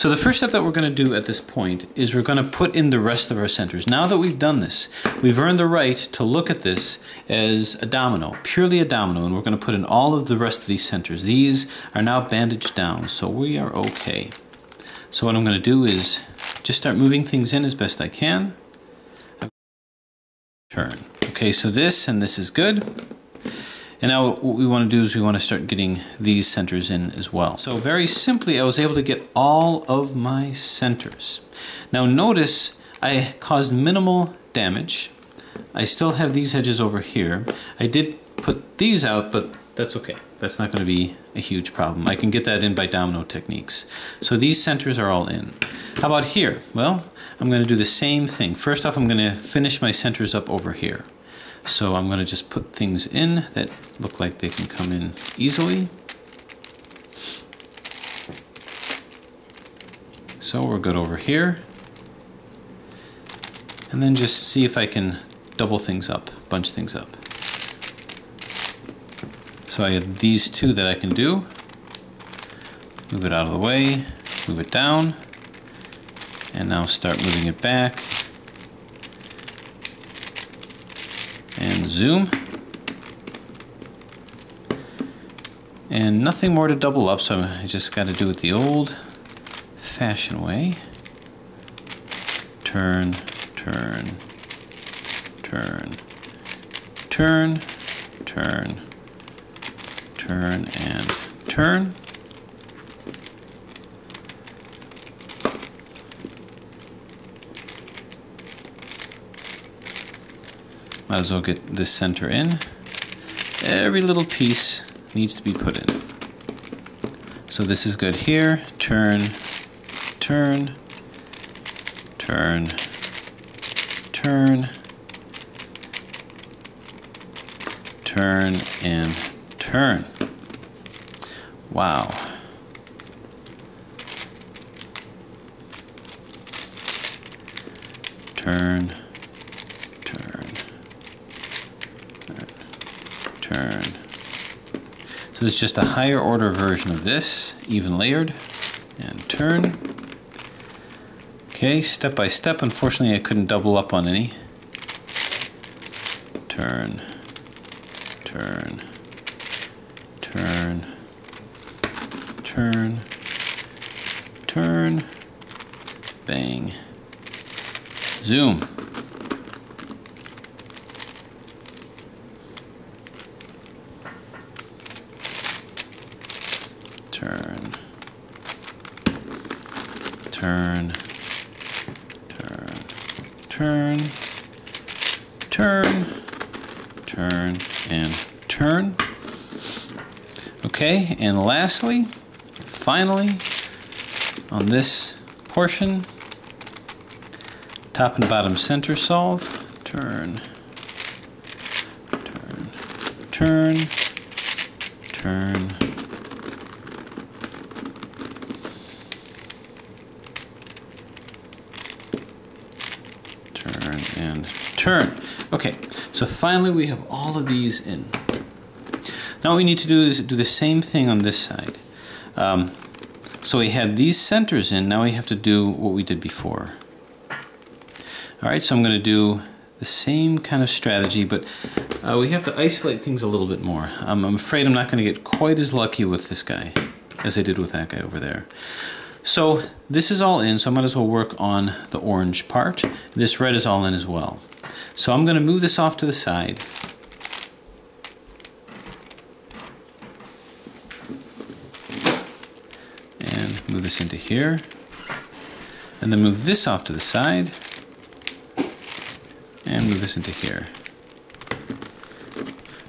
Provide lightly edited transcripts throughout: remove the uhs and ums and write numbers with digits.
So the first step that we're going to do at this point is we're going to put in the rest of our centers. Now that we've done this, we've earned the right to look at this as a domino, purely a domino, and we're going to put in all of the rest of these centers. These are now bandaged down, so we are okay. So what I'm going to do is just start moving things in as best I can. Turn. Okay, so this and this is good. And now what we want to do is we want to start getting these centers in as well. So very simply, I was able to get all of my centers. Now notice I caused minimal damage. I still have these edges over here. I did put these out, but that's okay. That's not going to be a huge problem. I can get that in by domino techniques. So these centers are all in. How about here? Well, I'm going to do the same thing. First off, I'm going to finish my centers up over here. So I'm going to just put things in that look like they can come in easily. So we're good over here. And then just see if I can double things up, bunch things up. So I have these two that I can do. Move it out of the way, move it down, and now start moving it back. And zoom. And nothing more to double up, so I just got to do it the old-fashioned way. Turn, turn, turn, turn, turn, turn, and turn. Might as well get this center in. Every little piece needs to be put in. So this is good here. Turn, turn, turn, turn, turn, and turn. Wow. Turn, turn, turn. So it's just a higher order version of this, even layered, and turn. Okay, step by step. Unfortunately, I couldn't double up on any. Turn, turn, turn, turn, turn, bang, zoom. Turn, turn, turn, turn, turn, turn, and turn. Okay, and lastly, finally, on this portion, top and bottom center solve, turn, turn, turn, turn, turn, and turn. Okay, so finally we have all of these in. Now what we need to do is do the same thing on this side. So we had these centers in, now we have to do what we did before. Alright, so I'm going to do the same kind of strategy, but we have to isolate things a little bit more. I'm afraid I'm not going to get quite as lucky with this guy as I did with that guy over there. So this is all in, so I might as well work on the orange part. This red is all in as well. So I'm going to move this off to the side. And move this into here. And then move this off to the side. And move this into here.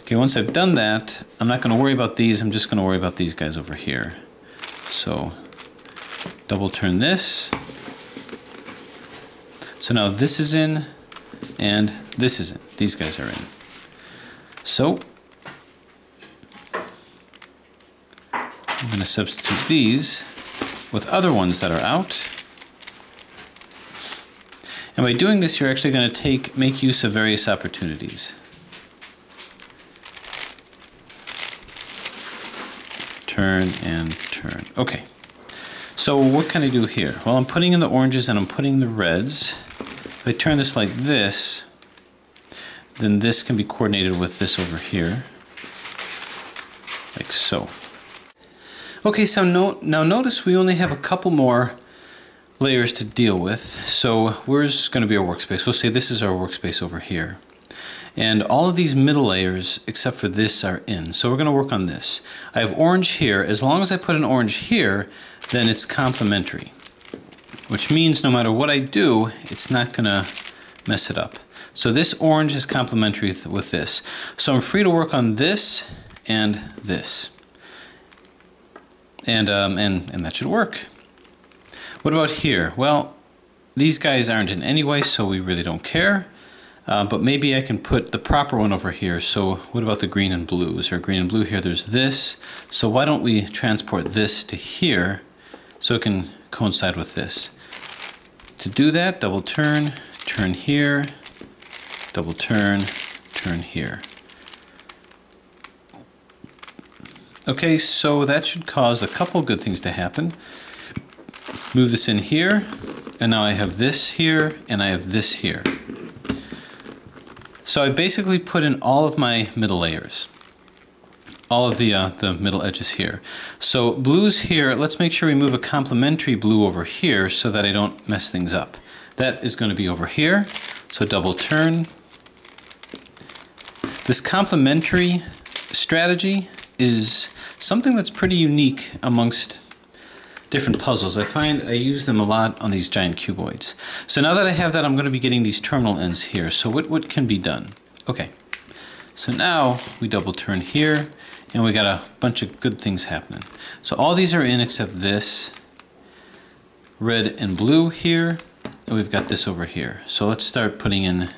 Okay, once I've done that, I'm not going to worry about these, I'm just going to worry about these guys over here. So, double turn this. So now this is in, and this is in. These guys are in. So, I'm going to substitute these with other ones that are out. And by doing this, you're actually going to make use of various opportunities. Turn and turn. Okay. So what can I do here? Well, I'm putting in the oranges and I'm putting the reds. If I turn this like this, then this can be coordinated with this over here, like so. Okay, so now notice we only have a couple more layers to deal with. So where's going to be our workspace? We'll say this is our workspace over here. And all of these middle layers, except for this, are in. So we're going to work on this. I have orange here. As long as I put an orange here, then it's complementary. Which means no matter what I do, it's not going to mess it up. So this orange is complementary with this. So I'm free to work on this and this. And that should work. What about here? Well, these guys aren't in anyway, so we really don't care. But maybe I can put the proper one over here. So what about the green and blue? Is there green and blue here? There's this. So why don't we transport this to here so it can coincide with this? To do that, double turn, turn here, double turn, turn here. Okay, so that should cause a couple good things to happen. Move this in here, and now I have this here, and I have this here. So I basically put in all of my middle layers, all of the middle edges here. So blues here, let's make sure we move a complementary blue over here so that I don't mess things up. That is going to be over here, so double turn. This complementary strategy is something that's pretty unique amongst different puzzles. I find I use them a lot on these giant cuboids. So now that I have that, I'm going to be getting these terminal ends here. So what can be done? Okay, so now we double turn here and we got a bunch of good things happening. So all these are in except this red and blue here, and we've got this over here. So let's start putting in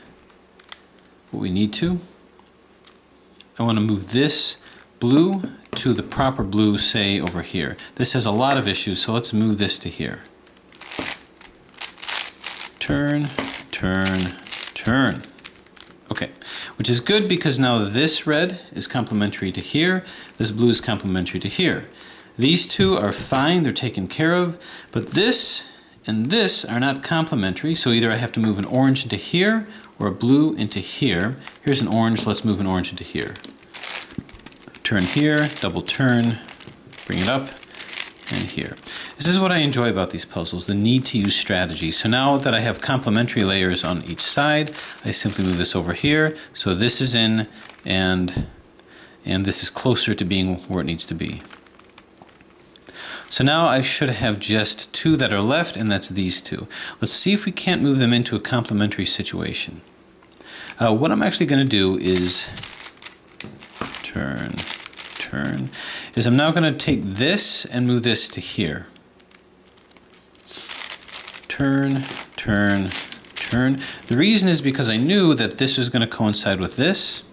what we need to. I want to move this blue to the proper blue, say over here. This has a lot of issues, so let's move this to here. Turn, turn, turn. Okay, which is good because now this red is complementary to here, this blue is complementary to here. These two are fine, they're taken care of, but this and this are not complementary, so either I have to move an orange into here or a blue into here. Here's an orange, let's move an orange into here. Turn here, double turn, bring it up, and here. This is what I enjoy about these puzzles, the need to use strategy. So now that I have complementary layers on each side, I simply move this over here. So this is in, and this is closer to being where it needs to be. So now I should have just two that are left, and that's these two. Let's see if we can't move them into a complementary situation. What I'm actually going to do is turn, is I'm now going to take this and move this to here. Turn, turn, turn. The reason is because I knew that this was going to coincide with this.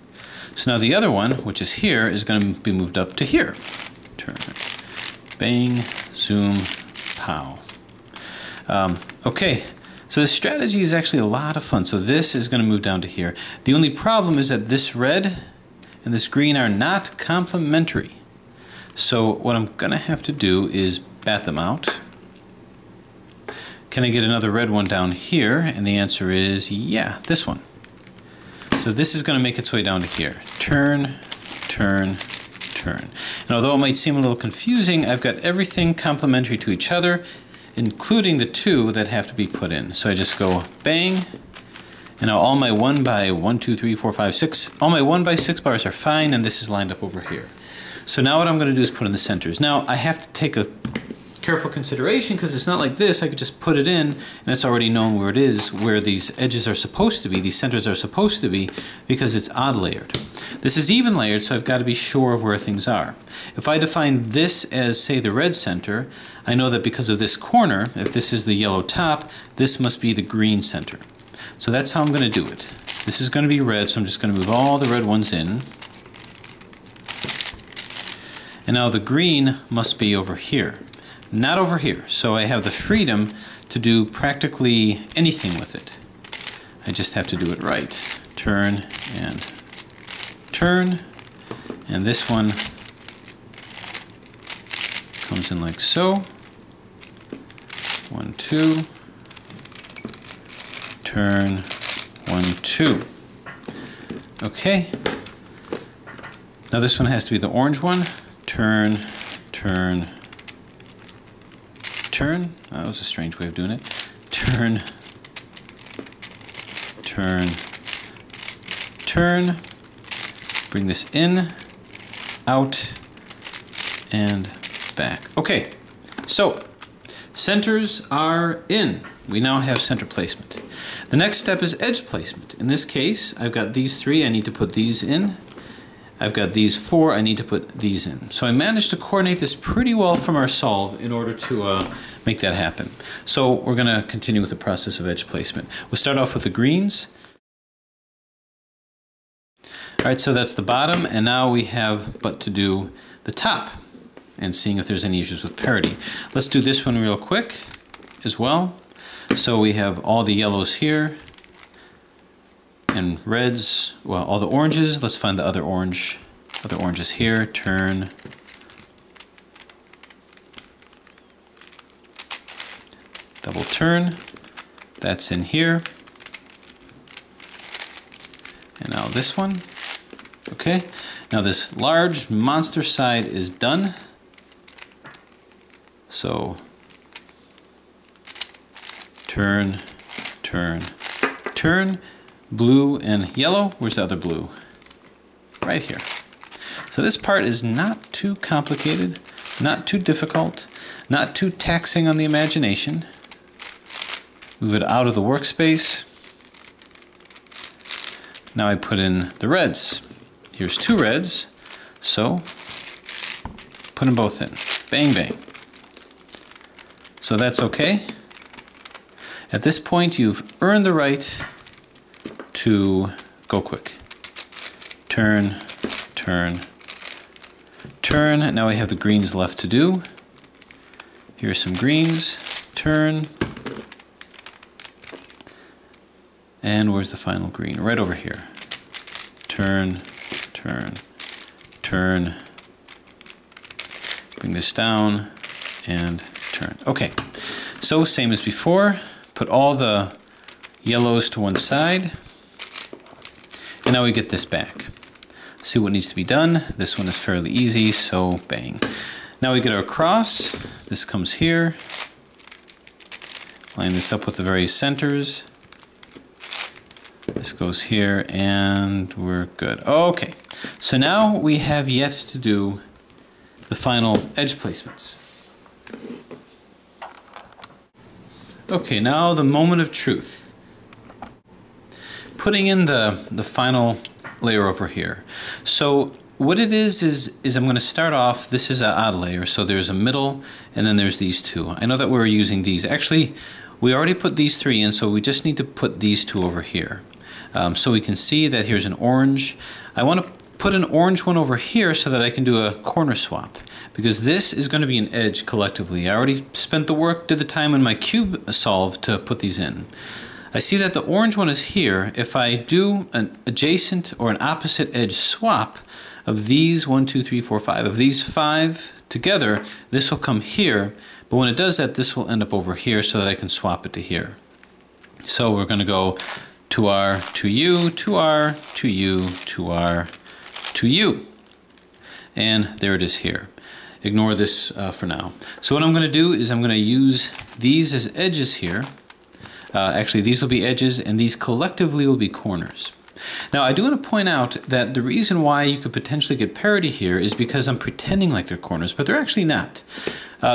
So now the other one, which is here, is going to be moved up to here. Turn, bang, zoom, pow. Okay, so the strategy is actually a lot of fun. So this is going to move down to here. The only problem is that this red and this green are not complementary. So what I'm going to have to do is bat them out. Can I get another red one down here? And the answer is yeah, this one. So this is going to make its way down to here. Turn, turn, turn. And although it might seem a little confusing, I've got everything complementary to each other, including the two that have to be put in. So I just go bang. And now all my 1 by 1, 2, 3, 4, 5, 6, all my 1 by 6 bars are fine, and this is lined up over here. So now what I'm going to do is put in the centers. Now I have to take a careful consideration because it's not like this. I could just put it in and it's already known where it is, where these edges are supposed to be, these centers are supposed to be, because it's odd layered. This is even layered, so I've got to be sure of where things are. If I define this as, say, the red center, I know that because of this corner, if this is the yellow top, this must be the green center. So that's how I'm going to do it. This is going to be red, so I'm just going to move all the red ones in. And now the green must be over here, not over here. So I have the freedom to do practically anything with it. I just have to do it right. Turn and turn. And this one comes in like so. 1, 2, turn, 1, 2. Okay. Now this one has to be the orange one. Turn, turn, turn. Oh, that was a strange way of doing it. Turn, turn, turn. Bring this in, out, and back. Okay, so centers are in. We now have center placement. The next step is edge placement. In this case, I've got these 3, I need to put these in. I've got these 4, I need to put these in. So I managed to coordinate this pretty well from our solve in order to make that happen. So we're going to continue with the process of edge placement. We'll start off with the greens. Alright, so that's the bottom, and now we have but to do the top and seeing if there's any issues with parity. Let's do this one real quick as well. So we have all the yellows here and reds, well, all the oranges. Let's find the other oranges here. Turn, double turn, that's in here. And now this one. Okay, now this large monster side is done. So turn, turn, turn, blue and yellow. Where's the other blue? Right here. So this part is not too complicated, not too difficult, not too taxing on the imagination. Move it out of the workspace. Now I put in the reds. Here's 2 reds, so put them both in. Bang, bang. So that's okay. At this point, you've earned the right to go quick. Turn, turn, turn. Now we have the greens left to do. Here's some greens. Turn. And where's the final green? Right over here. Turn, turn, turn. Bring this down and turn. Okay, so same as before. Put all the yellows to one side. And now we get this back. See what needs to be done. This one is fairly easy, so bang. Now we get our cross. This comes here. Line this up with the various centers. This goes here, and we're good. Okay, so now we have yet to do the final edge placements. Okay, now the moment of truth. Putting in the final layer over here. So what it is I'm going to start off, this is an odd layer, so there's a middle, and then there's these 2. I know that we're using these. Actually, we already put these 3 in, so we just need to put these 2 over here. So we can see that here's an orange. I want to put an orange one over here so that I can do a corner swap, because this is going to be an edge collectively. I already spent the work, did the time in my cube solve to put these in. I see that the orange one is here. If I do an adjacent or an opposite edge swap of these 1, 2, 3, 4, 5, of these 5 together, this will come here, but when it does that, this will end up over here so that I can swap it to here. So we're going to go to R, to U, to R, to U, to R, to U. And there it is here. Ignore this for now. So what I'm going to do is I'm going to use these as edges here. Actually, these will be edges, and these collectively will be corners. Now, I do want to point out that the reason why you could potentially get parity here is because I'm pretending like they're corners, but they're actually not.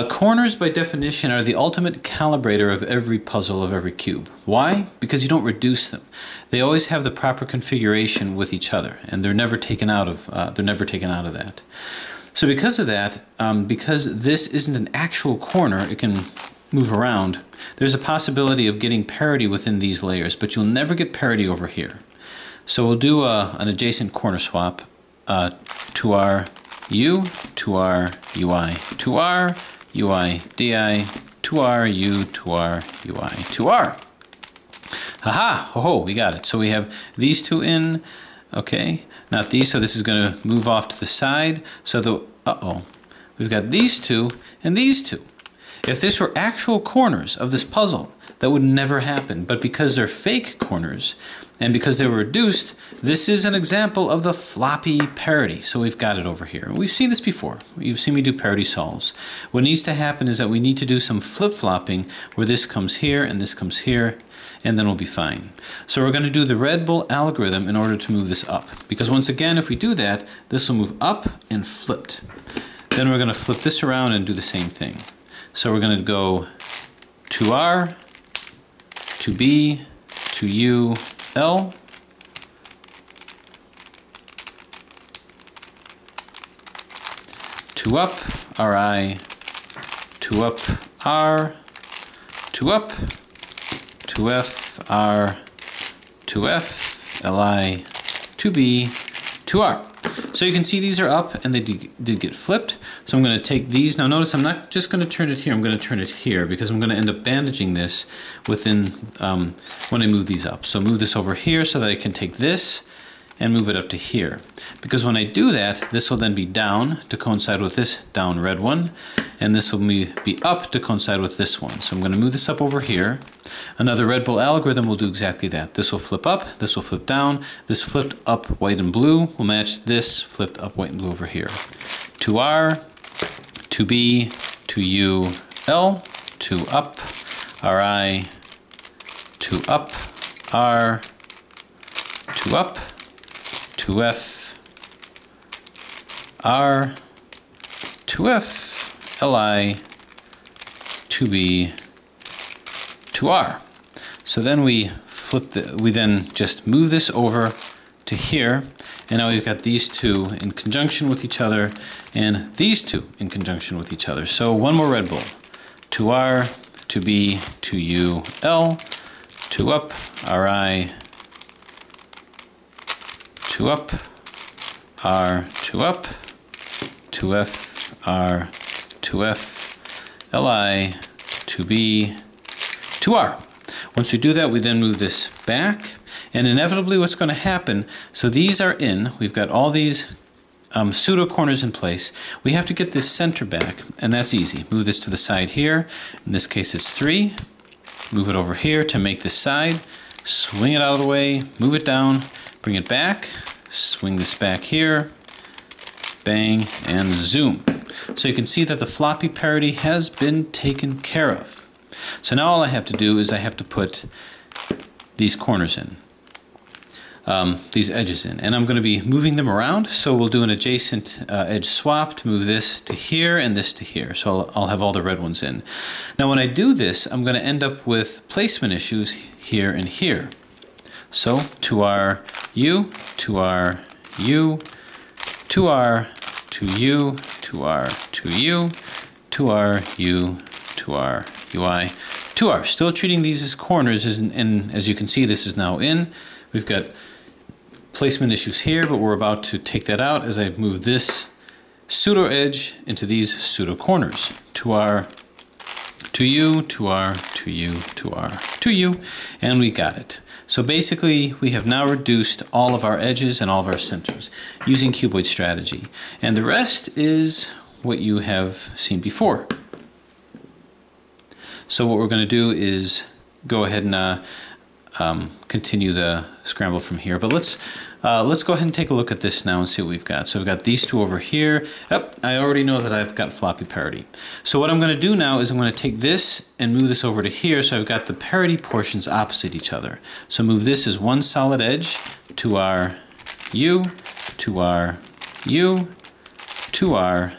Corners, by definition, are the ultimate calibrator of every puzzle of every cube. Why? Because you don't reduce them. They always have the proper configuration with each other, and they're never taken out of that. So because of that, because this isn't an actual corner, it can move around. There's a possibility of getting parity within these layers, but you'll never get parity over here. So we'll do an adjacent corner swap. To our U, to our UI, to our UI, DI, to our U, to our UI, to R. Haha, ho ho, we got it. So we have these 2 in, okay, not these, so this is going to move off to the side. So we've got these 2 and these 2. If this were actual corners of this puzzle, that would never happen. But because they're fake corners, and because they were reduced, this is an example of the floppy parity. So we've got it over here. We've seen this before. You've seen me do parity solves. What needs to happen is that we need to do some flip-flopping where this comes here and this comes here, and then we'll be fine. So we're going to do the Red Bull algorithm in order to move this up. Because once again, if we do that, this will move up and flipped. Then we're going to flip this around and do the same thing. So we're going to go 2R, 2B, 2U, L, 2 up, RI, 2 up, R, 2 up, 2F, R, 2F, LI, 2B, 2R. So you can see these are up and they did get flipped. So I'm going to take these. Now notice I'm not just going to turn it here, I'm going to turn it here because I'm going to end up bandaging this within when I move these up. So move this over here so that I can take this and move it up to here. Because when I do that, this will then be down to coincide with this down red one, and this will be up to coincide with this one. So I'm going to move this up over here. Another Red Bull algorithm will do exactly that. This will flip up, this will flip down, this flipped up white and blue will match this flipped up white and blue over here. 2R, 2B, 2U, L, 2 up, RI, 2 up, R, 2 up, 2F, R, 2F, LI, 2B, 2R. So then we then just move this over to here, and now we've got these two in conjunction with each other, and these two in conjunction with each other. So one more Red Bull. 2R, 2B, 2U, L, 2 up, RI, 2 up, R, 2 up, 2F, R, 2F, LI, 2B, 2R. Once we do that, we then move this back, and inevitably what's going to happen, so these are in, we've got all these pseudo corners in place. We have to get this center back, and that's easy. Move this to the side here. In this case, it's 3. Move it over here to make this side. Swing it out of the way, move it down, bring it back, swing this back here, bang, and zoom. So you can see that the floppy parity has been taken care of. So now all I have to do is I have to put these corners in, these edges in, and I'm going to be moving them around. So we'll do an adjacent edge swap to move this to here and this to here. So I'll have all the red ones in. Now when I do this, I'm going to end up with placement issues here and here. So 2R, U, 2R, U, 2R, 2U, 2R, 2U, 2R, U, 2R, UI, 2R. Still treating these as corners, and as you can see, this is now in. We've got placement issues here, but we're about to take that out as I move this pseudo edge into these pseudo corners. 2R, 2U, 2R, 2U, 2R, 2U, and we got it. So basically, we have now reduced all of our edges and all of our centers using cuboid strategy. And the rest is what you have seen before. So what we're going to do is go ahead and continue the scramble from here. But let's go ahead and take a look at this now and see what we've got. So we've got these two over here. Yep, I already know that I've got floppy parity. So what I'm going to do now is I'm going to take this and move this over to here, so I've got the parity portions opposite each other. So move this as one solid edge, 2R, U, 2R, U, 2R,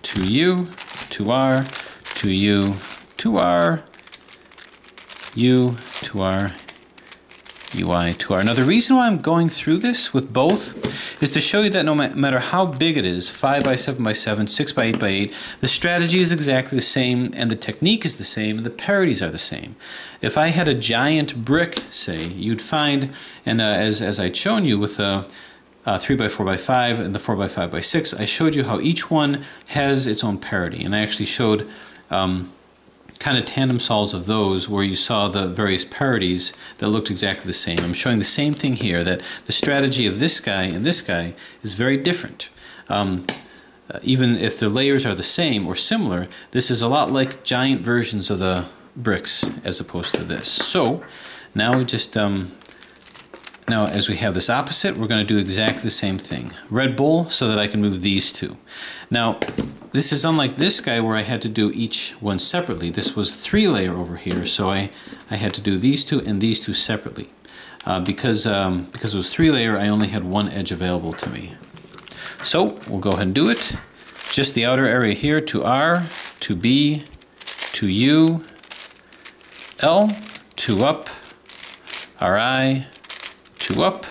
2U, 2R, 2U, 2R, U, 2R, UI, 2R. Now the reason why I'm going through this with both is to show you that no matter how big it is, 5 by 7 by 7, 6 by 8 by 8, the strategy is exactly the same, and the technique is the same, and the parities are the same. If I had a giant brick, say, you'd find, and as I'd shown you with the 3 by 4 by 5 and the 4 by 5 by 6, I showed you how each one has its own parity, and I actually showed kind of tandem solves of those where you saw the various parities that looked exactly the same. I'm showing the same thing here, that the strategy of this guy and this guy is very different. even if the layers are the same or similar, this is a lot like giant versions of the bricks as opposed to this. So now we just, now as we have this opposite, we're going to do exactly the same thing. Red bowl so that I can move these two. Now this is unlike this guy where I had to do each one separately. This was 3-layer over here, so I had to do these two and these two separately. Because it was 3-layer, I only had one edge available to me. So we'll go ahead and do it. Just the outer area here, to R, to B, to U, L, to up, RI, to up,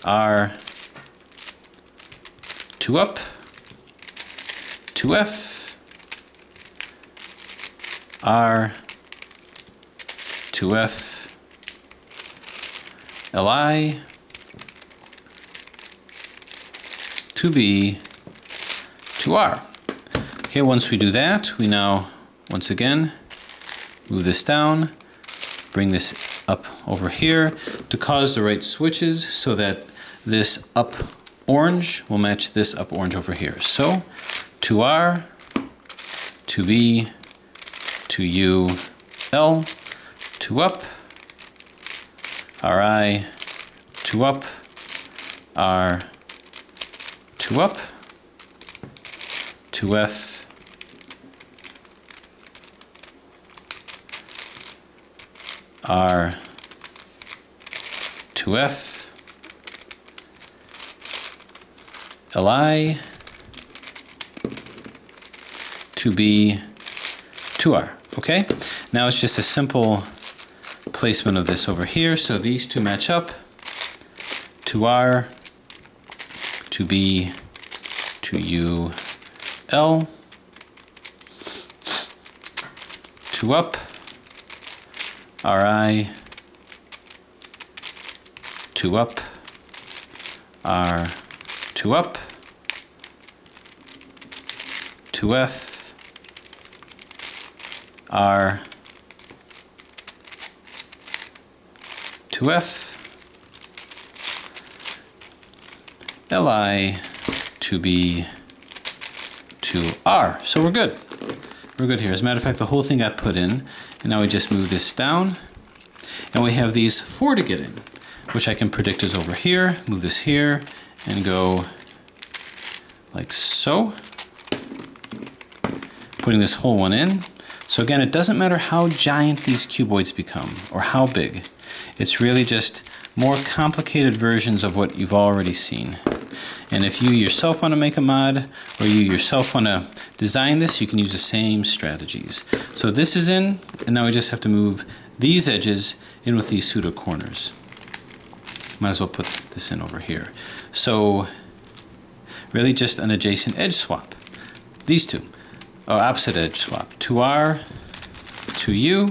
R, to up, to F, R, to F, LI, to B, to R. Okay, once we do that, we now, once again, move this down, bring this up over here to cause the right switches so that this up orange will match this up orange over here. So, to R, to B, to U, L, to up, RI, to up, R, to up, to F, R, to F, LI, to B, to R. Okay, now it's just a simple placement of this over here. So these two match up, to R, to B, to U, L, to up, RI, to up, R, to up, to F, R, to F, LI, to B, to R. So we're good. We're good here. As a matter of fact, the whole thing got put in, and now we just move this down, and we have these 4 to get in, which I can predict is over here. Move this here, and go like so. Putting this whole one in. So again, it doesn't matter how giant these cuboids become, or how big. It's really just more complicated versions of what you've already seen. And if you yourself want to make a mod, or you yourself want to design this, you can use the same strategies. So this is in, and now we just have to move these edges in with these pseudo corners. Might as well put this in over here. So really just an adjacent edge swap. These two, or opposite edge swap. To R, to U,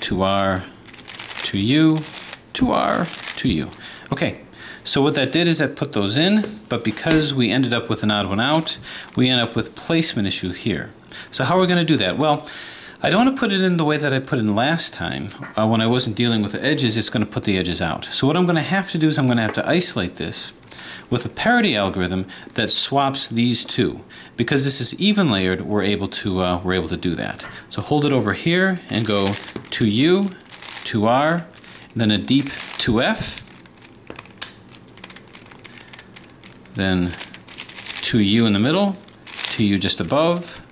to R, to U, to R, to U. Okay. So what that did is that put those in, but because we ended up with an odd one out, we end up with placement issue here. So how are we going to do that? Well, I don't want to put it in the way that I put it in last time. When I wasn't dealing with the edges, it's going to put the edges out. So what I'm going to have to do is I'm going to have to isolate this with a parity algorithm that swaps these two. Because this is even layered, we're able to do that. So hold it over here and go to U, to R, then a deep to F, then to U in the middle, to U just above,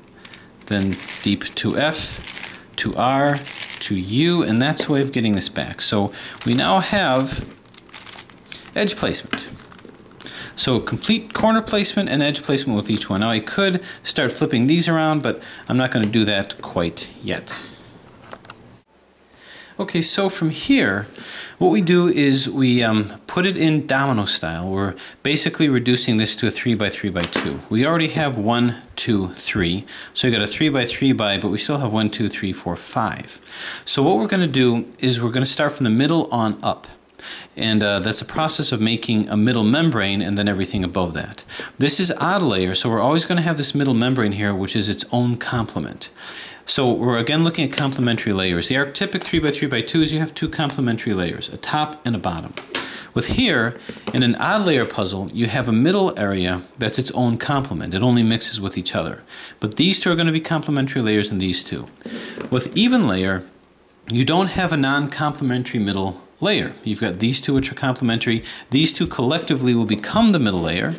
then deep to F, to R, to U, and that's the way of getting this back. So we now have edge placement. So complete corner placement and edge placement with each one. Now I could start flipping these around, but I'm not going to do that quite yet. Okay, so from here, what we do is we put it in domino style. We're basically reducing this to a 3 by 3 by 2. We already have 1, 2, 3. So we got a 3 by 3 by, but we still have 1, 2, 3, 4, 5. So what we're going to do is we're going to start from the middle on up. And that's a process of making a middle membrane and then everything above that. This is odd layer, so we're always going to have this middle membrane here, which is its own complement. So we're again looking at complementary layers. The archetypic 3 by 3 by 2 is you have 2 complementary layers, a top and a bottom. With here, in an odd layer puzzle, you have a middle area that's its own complement. It only mixes with each other. But these two are going to be complementary layers and these two. With even layer, you don't have a non-complementary middle layer. You've got these two which are complementary. These two collectively will become the middle layer.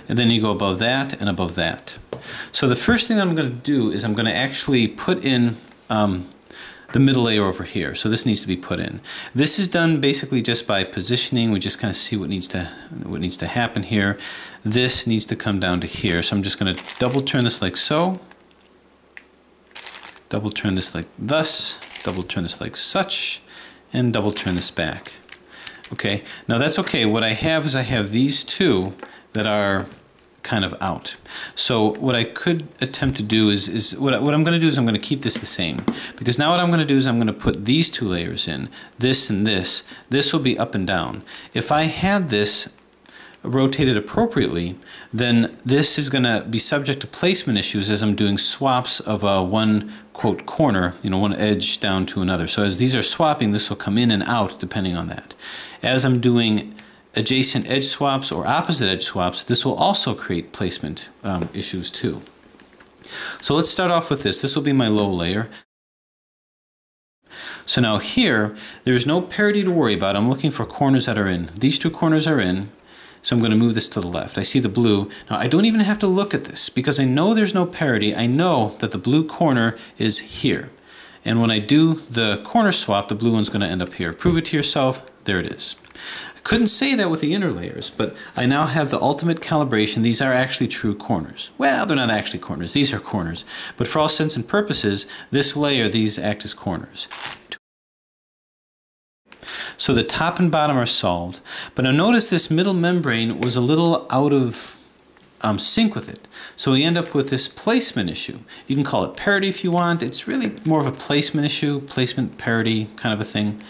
And then you go above that and above that. So the first thing that I'm going to do is I'm going to actually put in the middle layer over here. So this needs to be put in. This is done basically just by positioning. We just kind of see what needs to happen here. This needs to come down to here. So I'm just going to double turn this like so. Double turn this like thus. Double turn this like such. And double turn this back. Okay, now that's okay. What I have is I have these two that are kind of out. So what I could attempt to do is what I'm going to do is I'm going to keep this the same. Because now what I'm going to do is I'm going to put these two layers in, this and this. This will be up and down. If I had this rotated appropriately, then this is going to be subject to placement issues as I'm doing swaps of one quote corner, one edge down to another. So as these are swapping, this will come in and out depending on that. As I'm doing adjacent edge swaps or opposite edge swaps, this will also create placement issues too. So let's start off with this. This will be my low layer. So now here, there's no parity to worry about. I'm looking for corners that are in. These two corners are in. So I'm going to move this to the left. I see the blue. Now I don't even have to look at this because I know there's no parity. I know that the blue corner is here. And when I do the corner swap, the blue one's going to end up here. Prove it to yourself. There it is. I couldn't say that with the inner layers, but I now have the ultimate calibration. These are actually true corners. Well, they're not actually corners. These are corners. But for all intents and purposes, this layer, these act as corners. So the top and bottom are solved, but now notice this middle membrane was a little out of sync with it. So we end up with this placement issue. You can call it parity if you want. It's really more of a placement issue, placement parity kind of a thing.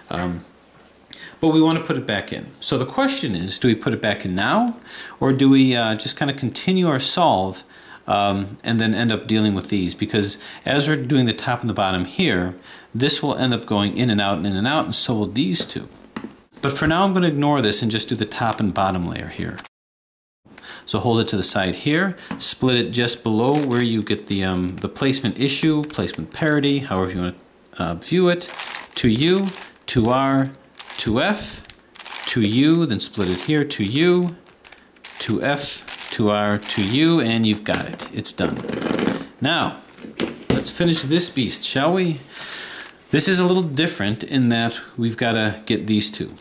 But we want to put it back in. So the question is, do we put it back in now, or do we just kind of continue our solve and then end up dealing with these? Because as we're doing the top and the bottom here, this will end up going in and out and in and out, and so will these two. But for now I'm going to ignore this and just do the top and bottom layer here. So hold it to the side here, split it just below where you get the placement issue, placement parity, however you want to view it, to U, to R, to F, to U, then split it here, to U, to F, to R, to U, and you've got it. It's done. Now, let's finish this beast, shall we? This is a little different in that we've got to get these two.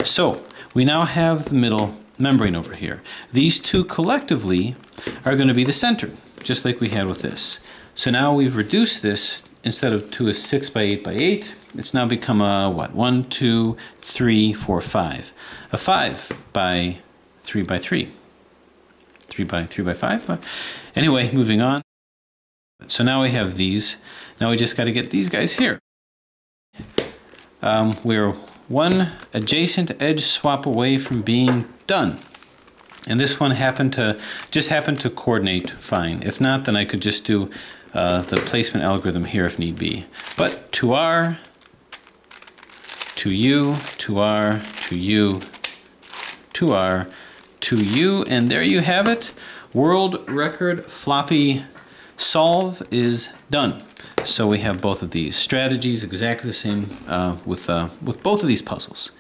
So, we now have the middle membrane over here. These two collectively are going to be the center, just like we had with this. So now we've reduced this, instead of to a 6 by 8 by 8, it's now become a, what, 1, 2, 3, 4, 5. A 5 by 3 by 3. 3 by 5? Anyway, moving on. So now we have these. Now we just got to get these guys here. We're one adjacent edge swap away from being done. And this one just happened to coordinate fine. If not, then I could just do the placement algorithm here if need be. But to R, to U, to R, to U, to R, to U, and there you have it. World record floppy solve is done. So we have both of these strategies, exactly the same with both of these puzzles.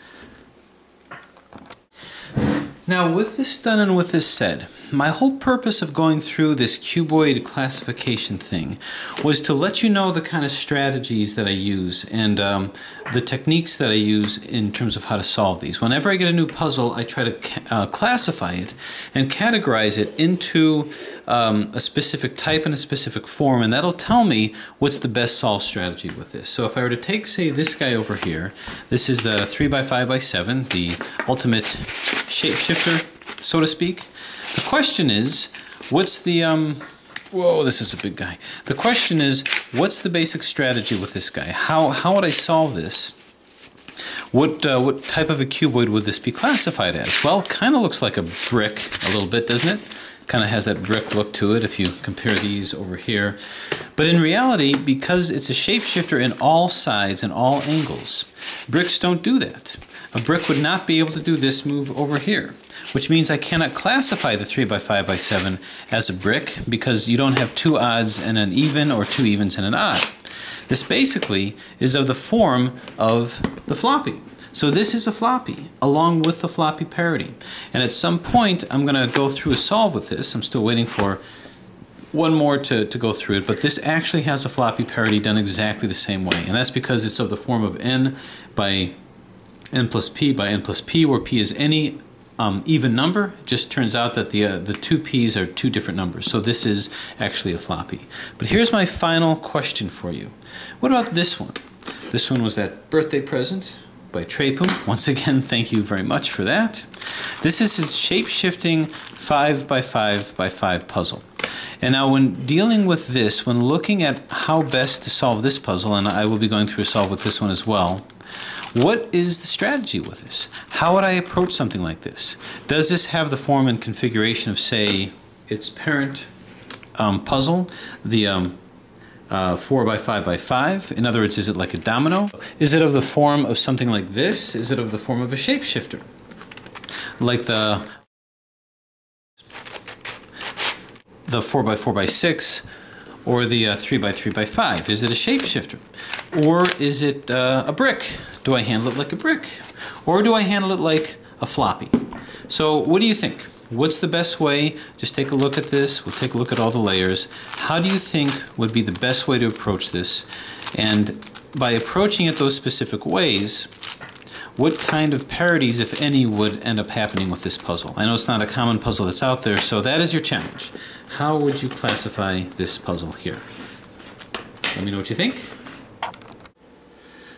Now, with this done and with this said, my whole purpose of going through this cuboid classification thing was to let you know the kind of strategies that I use and the techniques that I use in terms of how to solve these. Whenever I get a new puzzle, I try to classify it and categorize it into a specific type and a specific form, and that'll tell me what's the best solve strategy with this. So if I were to take, say, this guy over here, this is the 3 by 5 by 7, the ultimate shapeshifter, so to speak. The question is, what's the, whoa, this is a big guy. The question is, what's the basic strategy with this guy? How would I solve this? What type of a cuboid would this be classified as? Well, it kind of looks like a brick a little bit, doesn't it? kind of has that brick look to it if you compare these over here. But in reality, because it's a shapeshifter in all sides and all angles, bricks don't do that. A brick would not be able to do this move over here, which means I cannot classify the 3x5x7 as a brick because you don't have two odds and an even or two evens and an odd. This basically is of the form of the floppy. So this is a floppy, along with the floppy parity. And at some point, I'm going to go through a solve with this. I'm still waiting for one more to go through it, but this actually has a floppy parity done exactly the same way. And that's because it's of the form of n by n plus p by n plus p, where p is any even number. It just turns out that the two p's are two different numbers. So this is actually a floppy. But here's my final question for you. What about this one? This one was that birthday present by Trapum. Once again, thank you very much for that. This is his shape-shifting 5x5x5 puzzle. And now when dealing with this, when looking at how best to solve this puzzle, and I will be going through a solve with this one as well, what is the strategy with this? How would I approach something like this? Does this have the form and configuration of, say, its parent puzzle, the 4x5x5? In other words, is it like a domino? Is it of the form of something like this? Is it of the form of a shapeshifter? Like the 4x4x6 or the 3x3x5? Is it a shapeshifter? Or is it a brick? Do I handle it like a brick? Or do I handle it like a floppy? So what do you think? What's the best way? Just take a look at this. We'll take a look at all the layers. How do you think would be the best way to approach this? And by approaching it those specific ways, what kind of parities, if any, would end up happening with this puzzle? I know it's not a common puzzle that's out there, so that is your challenge. How would you classify this puzzle here? Let me know what you think.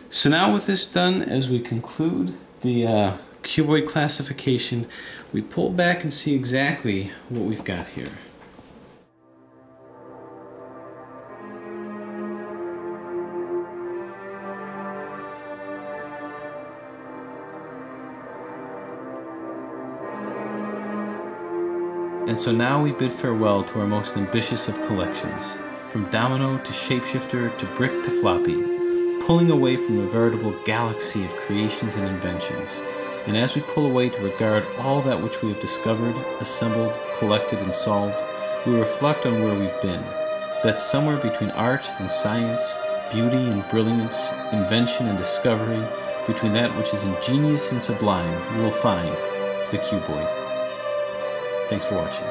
So now with this done, as we conclude the cuboid classification, we pull back and see exactly what we've got here. And so now we bid farewell to our most ambitious of collections, from domino to shapeshifter to brick to floppy, pulling away from a veritable galaxy of creations and inventions. And as we pull away to regard all that which we have discovered, assembled, collected, and solved, we reflect on where we've been. That somewhere between art and science, beauty and brilliance, invention and discovery, between that which is ingenious and sublime, we will find the cuboid. Thanks for watching.